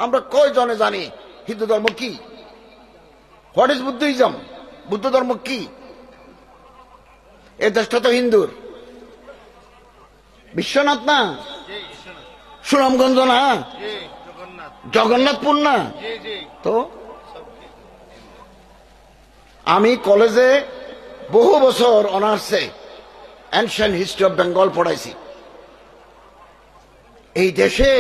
আমরা কয়জনে জানি হিন্দু ধর্ম কি? What is Buddhism? বুদ্ধ ধর্ম কি? এ দেশটা তো হিন্দুর। বিশ্বনাথ না, সুনামগঞ্জ না, জগন্নাথপুর না। তো আমি কলেজে বহু বছর অনার্সে এনশিয়েন্ট হিস্ট্রি অফ বেঙ্গল পড়াইছি। এই দেশে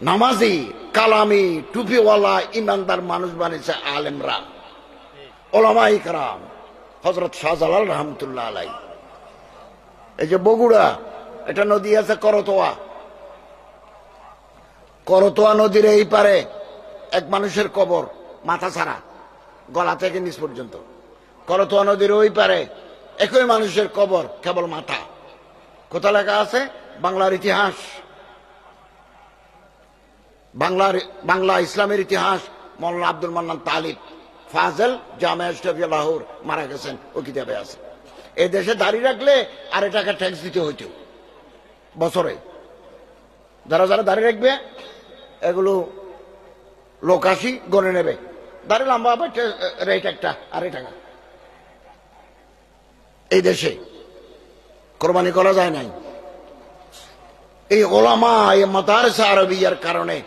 নামাজি, কালামি, টুপিওয়ালা, ইমানদার মানুষ বানিয়েছে আলেমরা, ওলামায়ে কেরাম, হযরত শাহজালাল রহমতুল্লাহ আলাইহি। এই যে বগুড়া, এটা নদী আছে করতোয়া। করতোয়া নদীর এই পারে এক মানুষের কবর, মাথা ছাড়া, গলা থেকে নিচ পর্যন্ত। করতোয়া নদীর ওই পারে একই মানুষের কবর, কেবল মাথা। কোথা লেখা আছে? বাংলার ইতিহাস, বাংলা ইসলামের ইতিহাস। মৌলানা আব্দুল মান্নান তালিব ফাজেল, জামিয়া ইসলামিয়া লাহোর, মারা গেছেন, ও কিতাবে আছে। এই দেশে দাঁড়িয়ে রাখলে আর টাকা ট্যাক্স দিতে হইতো বছরে। যারা যারা দাঁড়িয়ে রাখবে এগুলো লোক আসি গণে নেবে, দাঁড়িয়ে লম্বা রেট একটা, আড়াই টাকা। এই দেশে কোরবানি করা যায় নাই। এই ওলামা, এই মাদারসা আরবিয়ার কারণে